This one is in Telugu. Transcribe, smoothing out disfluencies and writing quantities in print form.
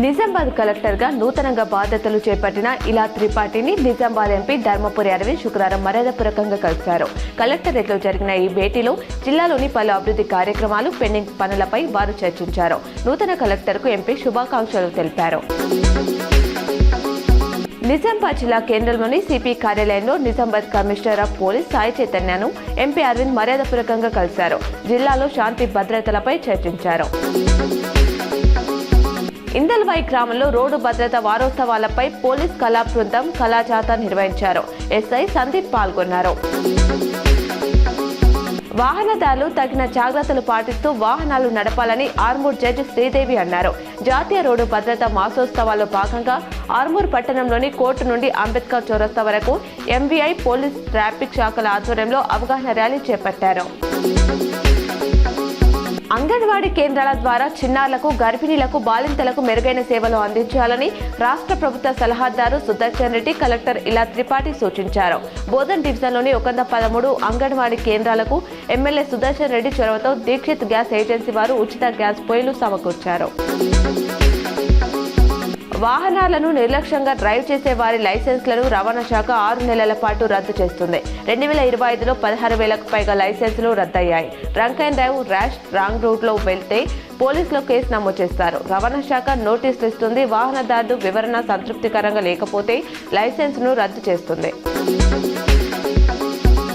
నిజామాబాద్ కలెక్టర్ గా నూతనంగా బాధ్యతలు చేపట్టిన ఇలా త్రిపాఠిని నిజామాబాద్ ఎంపీ ధర్మపురి అరవింద్ శుక్రవారం మర్యాదపూర్వకంగా కలిశారు. కలెక్టరేట్లో జరిగిన ఈ భేటీలో జిల్లాలోని పలు అభివృద్ధి కార్యక్రమాలు, పెండింగ్ పనులపై వారు చర్చించారు. నూతన కలెక్టర్ కు ఎంపీ శుభాకాంక్షలు తెలిపారు. నిజామాబాద్ జిల్లా కేంద్రంలోని సిపి కార్యాలయంలో Nizamabad commissioner of police Sai చైతన్యను ఎంపీ అరవింద్ మర్యాదపూర్వకంగా కలిశారు. జిల్లాలో శాంతి భద్రతలపై చర్చించారు. ఇందల్వాయి గ్రామంలో రోడ్డు భద్రత వారోత్సవాలపై పోలీస్ కళా బృందం కళాజాత నిర్వహించారు. ఎస్ఐ సందీప్ పాల్గొన్నారు. వాహనదారులు తగిన జాగ్రత్తలు పాటిస్తూ వాహనాలు నడపాలని ఆర్మూర్ జడ్జి శ్రీదేవి అన్నారు. జాతీయ రోడ్డు భద్రత మాసోత్సవాల్లో భాగంగా ఆర్మూర్ పట్టణంలోని కోర్టు నుండి అంబేద్కర్ చౌరస్తా వరకు ఎంవీఐ పోలీస్ ట్రాఫిక్ శాఖల ఆధ్వర్యంలో అవగాహన ర్యాలీ చేపట్టారు. అంగన్వాడీ కేంద్రాల ద్వారా చిన్నారులకు, గర్భిణీలకు, బాలింతలకు మెరుగైన సేవలు అందించాలని రాష్ట్ర ప్రభుత్వ సలహాదారు సుదర్శన్ రెడ్డి కలెక్టర్ ఇలా త్రిపాఠి సూచించారు. బోధన్ డివిజన్లోని 113 అంగన్వాడీ కేంద్రాలకు ఎమ్మెల్యే సుదర్శన్ రెడ్డి చొరవతో దీక్షిత్ గ్యాస్ ఏజెన్సీ వారు ఉచిత గ్యాస్ పొయ్యిలు సమకూర్చారు. వాహనాలను నిర్లక్ష్యంగా డ్రైవ్ చేసే వారి లైసెన్స్లను రవాణా శాఖ 6 నెలల పాటు రద్దు చేస్తుంది. 2025లో 16,000కు పైగా లైసెన్సులు రద్దయ్యాయి. Drunk and drive, rash, wrong route లో వెళ్తే పోలీసులు కేసు నమోదు చేస్తారు. రవాణా శాఖ నోటీసులు ఇస్తుంది. వాహనదారుడు వివరణ సంతృప్తికరంగా లేకపోతే లైసెన్స్ను రద్దు చేస్తుంది.